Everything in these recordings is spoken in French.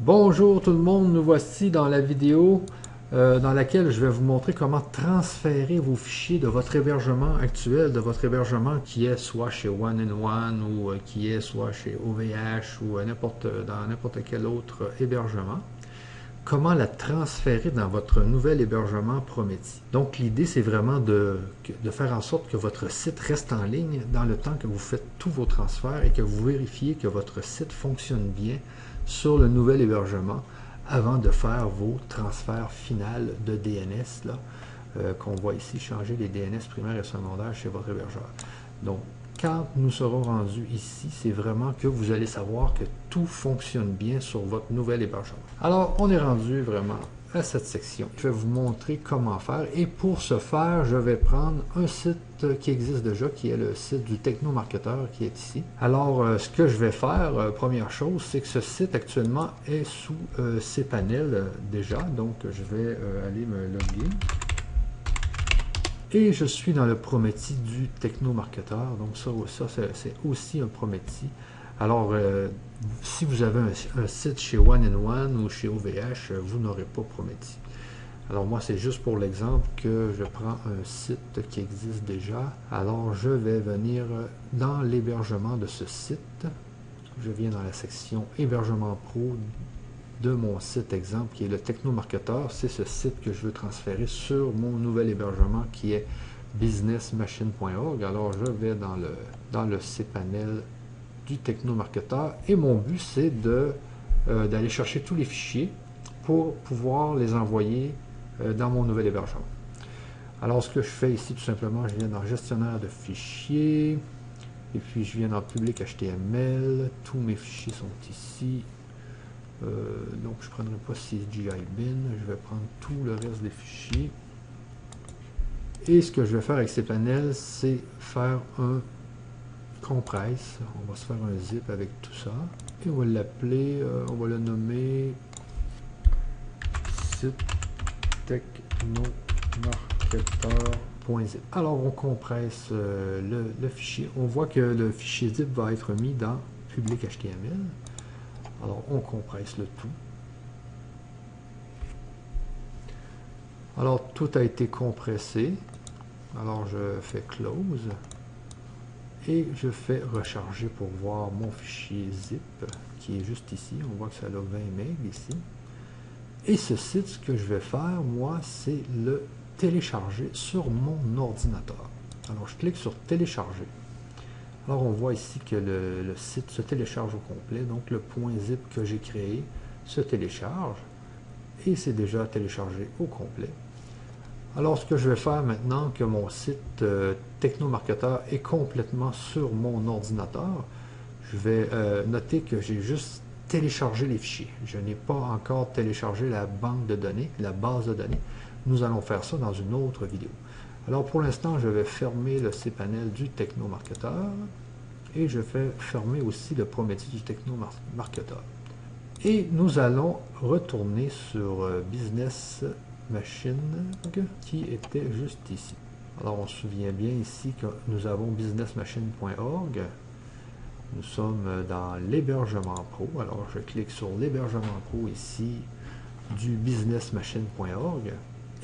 Bonjour tout le monde, nous voici dans la vidéo dans laquelle je vais vous montrer comment transférer vos fichiers de votre hébergement actuel, de votre hébergement qui est soit chez One-in-One ou qui est soit chez OVH ou dans n'importe quel autre hébergement. Comment la transférer dans votre nouvel hébergement Prometi. Donc l'idée c'est vraiment de faire en sorte que votre site reste en ligne dans le temps que vous faites tous vos transferts et que vous vérifiez que votre site fonctionne bien sur le nouvel hébergement avant de faire vos transferts finaux de DNS qu'on voit ici, changer les DNS primaires et secondaires chez votre hébergeur. Donc quand nous serons rendus ici, c'est vraiment que vous allez savoir que tout fonctionne bien sur votre nouvel hébergement. Alors, on est rendu vraiment à cette section. Je vais vous montrer comment faire et pour ce faire, je vais prendre un site qui existe déjà, qui est le site du Technomarketeur qui est ici. Alors, ce que je vais faire, première chose, c'est que ce site actuellement est sous cPanel déjà, donc je vais aller me loguer. Et je suis dans le Prometi du Technomarketeur, donc ça c'est aussi un Prometi. Alors, si vous avez un site chez One-in-One ou chez OVH, vous n'aurez pas Prometi. Alors moi, c'est juste pour l'exemple que je prends un site qui existe déjà. Alors, je vais venir dans l'hébergement de ce site. Je viens dans la section Hébergement Pro de mon site exemple qui est le Technomarketeur. C'est ce site que je veux transférer sur mon nouvel hébergement qui est businessmachine.org. Alors je vais dans le cPanel du Technomarketeur et mon but c'est d'aller chercher tous les fichiers pour pouvoir les envoyer dans mon nouvel hébergement. Alors ce que je fais ici tout simplement, je viens dans gestionnaire de fichiers et puis je viens dans public HTML, tous mes fichiers sont ici. Donc je ne prendrai pas CGI bin, je vais prendre tout le reste des fichiers. Et ce que je vais faire avec cPanel, c'est faire un compresse. On va se faire un zip avec tout ça. Et on va l'appeler, on va le nommer site technomarketeur.zip. Alors on compresse le fichier. On voit que le fichier zip va être mis dans public HTML. Alors, on compresse le tout. Alors, tout a été compressé. Alors, je fais Close. Et je fais recharger pour voir mon fichier zip, qui est juste ici. On voit que ça a 20 MB ici. Et ce site, ce que je vais faire, moi, c'est le télécharger sur mon ordinateur. Alors, je clique sur Télécharger. Alors on voit ici que le site se télécharge au complet, donc le .zip que j'ai créé se télécharge et c'est déjà téléchargé au complet. Alors ce que je vais faire maintenant que mon site Technomarketeur est complètement sur mon ordinateur, je vais noter que j'ai juste téléchargé les fichiers. Je n'ai pas encore téléchargé la banque de données, la base de données. Nous allons faire ça dans une autre vidéo. Alors pour l'instant, je vais fermer le cPanel du Technomarketeur et je vais fermer aussi le Prometi du Technomarketeur. Et nous allons retourner sur Business Machine qui était juste ici. Alors on se souvient bien ici que nous avons businessmachine.org. Nous sommes dans l'hébergement pro. Alors je clique sur l'hébergement pro ici du businessmachine.org.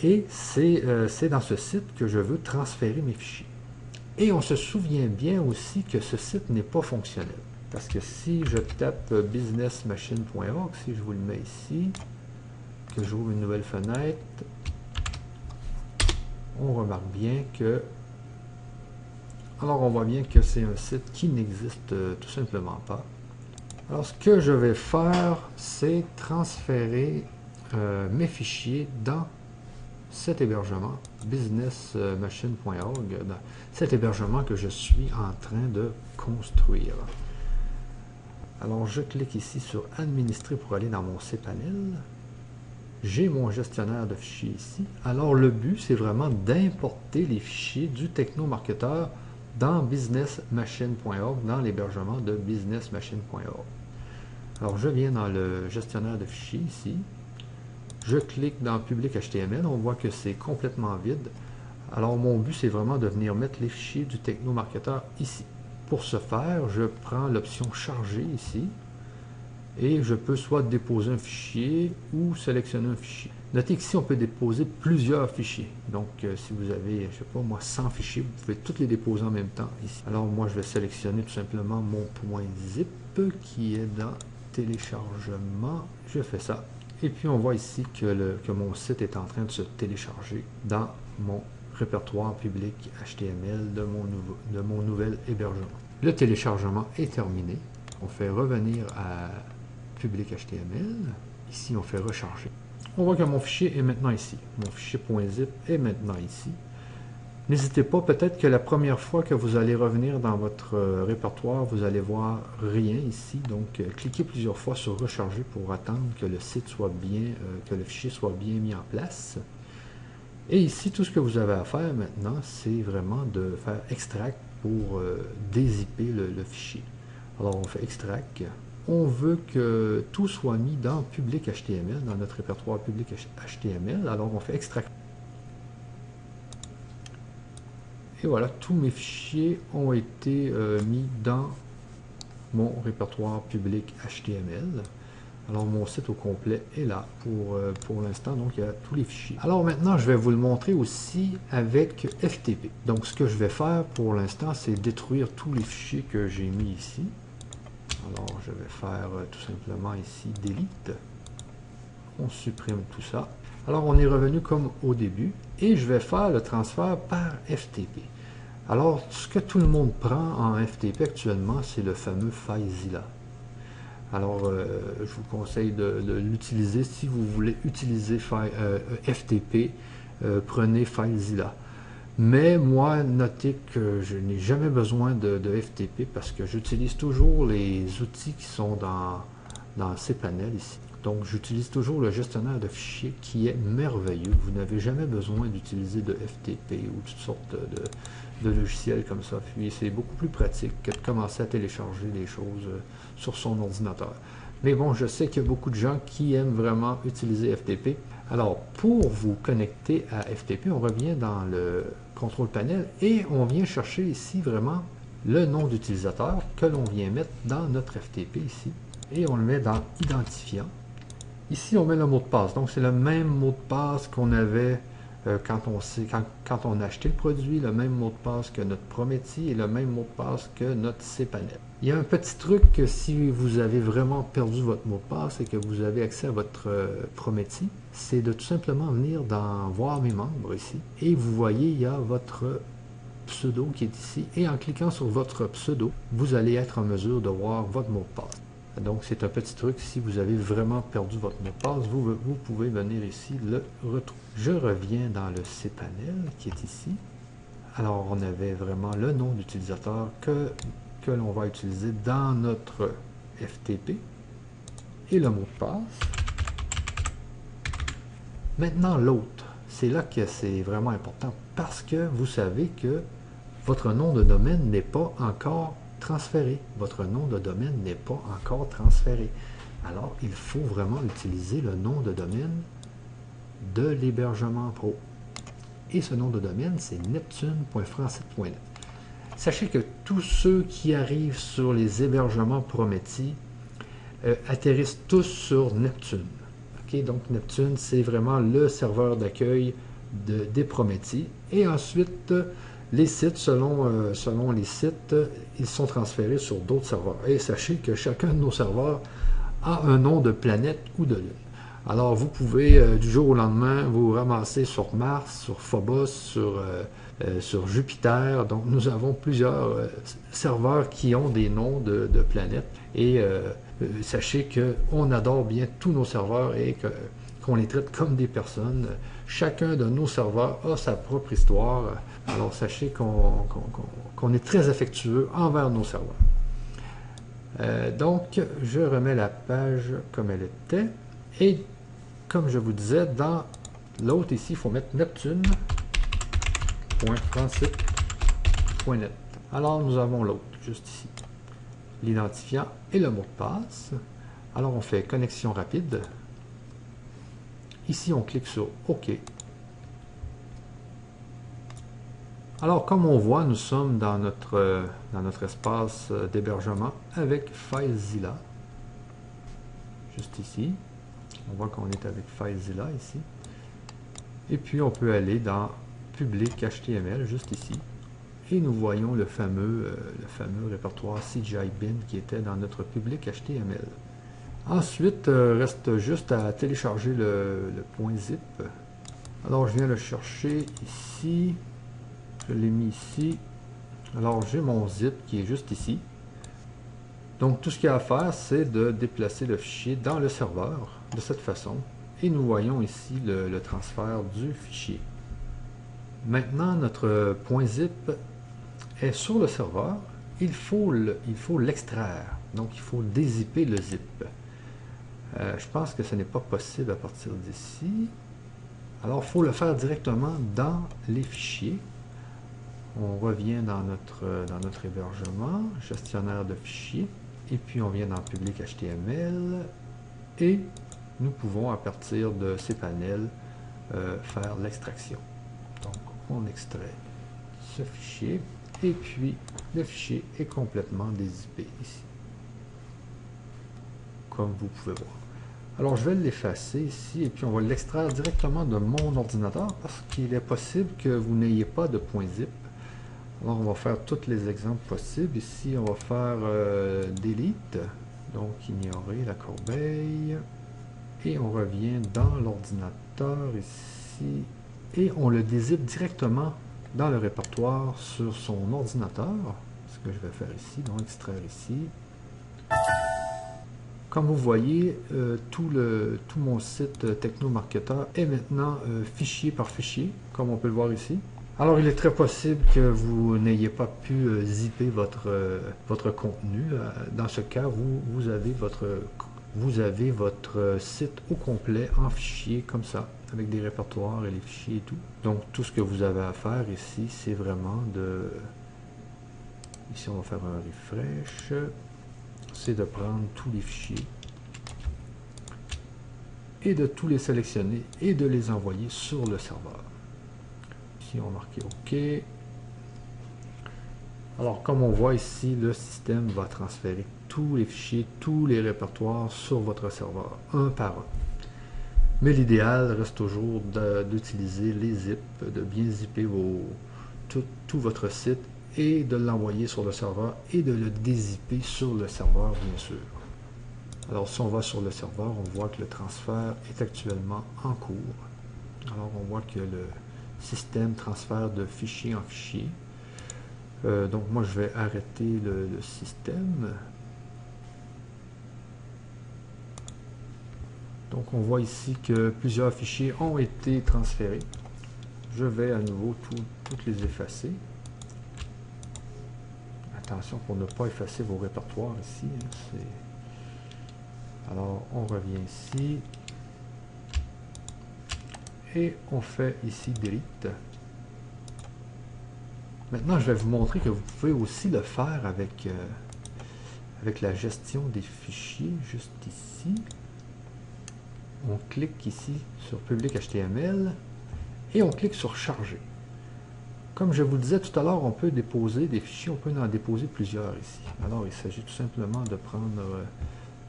Et c'est dans ce site que je veux transférer mes fichiers. Et on se souvient bien aussi que ce site n'est pas fonctionnel. Parce que si je tape businessmachine.org, si je vous le mets ici, que j'ouvre une nouvelle fenêtre, on remarque bien que... Alors on voit bien que c'est un site qui n'existe tout simplement pas. Alors ce que je vais faire, c'est transférer mes fichiers dans cet hébergement businessmachine.org, cet hébergement que je suis en train de construire. Alors je clique ici sur administrer pour aller dans mon cPanel. J'ai mon gestionnaire de fichiers ici. Alors le but c'est vraiment d'importer les fichiers du Technomarketeur dans businessmachine.org, dans l'hébergement de businessmachine.org. Alors je viens dans le gestionnaire de fichiers ici. Je clique dans Public HTML, on voit que c'est complètement vide. Alors mon but c'est vraiment de venir mettre les fichiers du Technomarketeur ici. Pour ce faire, je prends l'option Charger ici et je peux soit déposer un fichier ou sélectionner un fichier. Notez qu'ici, on peut déposer plusieurs fichiers. Donc, si vous avez, je sais pas moi, 100 fichiers, vous pouvez tous les déposer en même temps ici. Alors, moi, je vais sélectionner tout simplement mon .zip qui est dans téléchargement. Je fais ça. Et puis, on voit ici que mon site est en train de se télécharger dans mon répertoire public HTML de mon nouvel hébergement. Le téléchargement est terminé. On fait revenir à public HTML. Ici, on fait recharger. On voit que mon fichier est maintenant ici. Mon fichier .zip est maintenant ici. N'hésitez pas, peut-être que la première fois que vous allez revenir dans votre répertoire, vous allez voir rien ici. Donc, cliquez plusieurs fois sur recharger pour attendre que le site soit bien, que le fichier soit bien mis en place. Et ici, tout ce que vous avez à faire maintenant, c'est vraiment de faire extract pour dézipper le fichier. Alors, on fait extract. On veut que tout soit mis dans public HTML, dans notre répertoire public HTML. Alors, on fait extract. Et voilà, tous mes fichiers ont été mis dans mon répertoire public HTML. Alors, mon site au complet est là pour l'instant, donc il y a tous les fichiers. Alors maintenant, je vais vous le montrer aussi avec FTP. Donc, ce que je vais faire pour l'instant, c'est détruire tous les fichiers que j'ai mis ici. Alors, je vais faire tout simplement ici delete. On supprime tout ça. Alors, on est revenu comme au début et je vais faire le transfert par FTP. Alors, ce que tout le monde prend en FTP actuellement, c'est le fameux FileZilla. Alors, je vous conseille de l'utiliser. Si vous voulez utiliser FTP, prenez FileZilla. Mais moi, notez que je n'ai jamais besoin de FTP parce que j'utilise toujours les outils qui sont dans cPanel ici. Donc, j'utilise toujours le gestionnaire de fichiers qui est merveilleux. Vous n'avez jamais besoin d'utiliser de FTP ou toutes sortes de logiciels comme ça. Puis, c'est beaucoup plus pratique que de commencer à télécharger des choses sur son ordinateur. Mais bon, je sais qu'il y a beaucoup de gens qui aiment vraiment utiliser FTP. Alors, pour vous connecter à FTP, on revient dans le contrôle panel et on vient chercher ici vraiment le nom d'utilisateur que l'on vient mettre dans notre FTP ici. Et on le met dans identifiant. Ici, on met le mot de passe. Donc, c'est le même mot de passe qu'on avait quand on a acheté le produit, le même mot de passe que notre Prométhée et le même mot de passe que notre cPanel. Il y a un petit truc que si vous avez vraiment perdu votre mot de passe et que vous avez accès à votre Prométhée, c'est de tout simplement venir dans voir mes membres ici. Et vous voyez, il y a votre pseudo qui est ici. Et en cliquant sur votre pseudo, vous allez être en mesure de voir votre mot de passe. Donc, c'est un petit truc. Si vous avez vraiment perdu votre mot de passe, vous pouvez venir ici le retrouver. Je reviens dans le cPanel qui est ici. Alors, on avait vraiment le nom d'utilisateur que l'on va utiliser dans notre FTP et le mot de passe. Maintenant, l'autre. C'est là que c'est vraiment important parce que vous savez que votre nom de domaine n'est pas encore transféré. Votre nom de domaine n'est pas encore transféré. Alors, il faut vraiment utiliser le nom de domaine de l'hébergement pro. Et ce nom de domaine, c'est neptune.francite.net. Sachez que tous ceux qui arrivent sur les hébergements Prométhée atterrissent tous sur Neptune. Okay? Donc, Neptune, c'est vraiment le serveur d'accueil des Prométhée. Et ensuite, les sites, selon les sites, ils sont transférés sur d'autres serveurs. Et sachez que chacun de nos serveurs a un nom de planète ou de lune. Alors, vous pouvez, du jour au lendemain, vous ramasser sur Mars, sur Phobos, sur Jupiter. Donc, nous avons plusieurs serveurs qui ont des noms de planètes. Et sachez qu'on adore bien tous nos serveurs et qu'on les traite comme des personnes. Chacun de nos serveurs a sa propre histoire. Alors, sachez qu'on est très affectueux envers nos serveurs. Donc, je remets la page comme elle était. Et comme je vous disais, dans l'autre ici, il faut mettre neptune.francite.net. Alors, nous avons l'autre, juste ici. L'identifiant et le mot de passe. Alors, on fait connexion rapide. Ici, on clique sur OK. Alors, comme on voit, nous sommes dans notre espace d'hébergement avec FileZilla. juste ici. On voit qu'on est avec FileZilla ici. Et puis on peut aller dans Public HTML, juste ici. Et nous voyons le fameux répertoire CGI bin qui était dans notre Public HTML. Ensuite, reste juste à télécharger le .zip. Alors, je viens le chercher ici. Je l'ai mis ici. Alors, j'ai mon zip qui est juste ici. Donc, tout ce qu'il y a à faire, c'est de déplacer le fichier dans le serveur de cette façon. Et nous voyons ici le transfert du fichier. Maintenant, notre .zip est sur le serveur. Il faut l'extraire. Donc, il faut dézipper le zip. Je pense que ce n'est pas possible à partir d'ici. Alors, il faut le faire directement dans les fichiers. On revient dans notre hébergement, gestionnaire de fichiers, et puis on vient dans Public HTML, et nous pouvons, à partir de ces panels, faire l'extraction. Donc, on extrait ce fichier, et puis le fichier est complètement dézippé ici, comme vous pouvez voir. Alors, je vais l'effacer ici, et puis on va l'extraire directement de mon ordinateur, parce qu'il est possible que vous n'ayez pas de .zip. Alors, on va faire tous les exemples possibles. Ici, on va faire delete, donc ignorer la corbeille. Et on revient dans l'ordinateur ici, et on le dézippe directement dans le répertoire sur son ordinateur. Ce que je vais faire ici, donc extraire ici. Comme vous voyez, tout mon site TechnoMarketer est maintenant fichier par fichier, comme on peut le voir ici. Alors, il est très possible que vous n'ayez pas pu zipper votre contenu. Dans ce cas, vous avez votre site au complet en fichier comme ça, avec des répertoires et les fichiers et tout. Donc, tout ce que vous avez à faire ici, c'est vraiment de... Ici, on va faire un refresh. C'est de prendre tous les fichiers et de tous les sélectionner et de les envoyer sur le serveur. Ici, on va marquer OK. Alors, comme on voit ici, le système va transférer tous les fichiers, tous les répertoires sur votre serveur, un par un. Mais l'idéal reste toujours d'utiliser les zips, de bien zipper tout votre site et de l'envoyer sur le serveur et de le dézipper sur le serveur, bien sûr. Alors, si on va sur le serveur, on voit que le transfert est actuellement en cours. Alors, on voit que le système transfère de fichier en fichier. Donc, moi, je vais arrêter le système. Donc, on voit ici que plusieurs fichiers ont été transférés. Je vais à nouveau toutes les effacer. Attention pour ne pas effacer vos répertoires ici. Alors, on revient ici. Et on fait ici Delete. Maintenant, je vais vous montrer que vous pouvez aussi le faire avec la gestion des fichiers, juste ici. On clique ici sur Public HTML et on clique sur Charger. Comme je vous le disais tout à l'heure, on peut déposer des fichiers, on peut en déposer plusieurs ici. Alors, il s'agit tout simplement de prendre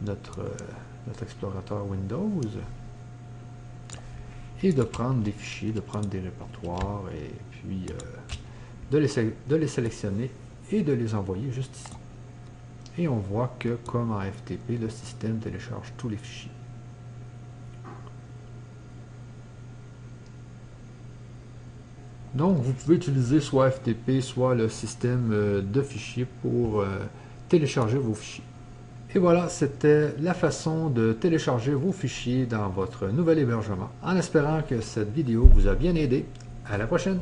notre explorateur Windows et de prendre des fichiers, de prendre des répertoires et puis de les sélectionner et de les envoyer juste ici. Et on voit que, comme en FTP, le système télécharge tous les fichiers. Donc, vous pouvez utiliser soit FTP, soit le système de fichiers pour télécharger vos fichiers. Et voilà, c'était la façon de télécharger vos fichiers dans votre nouvel hébergement. En espérant que cette vidéo vous a bien aidé. À la prochaine!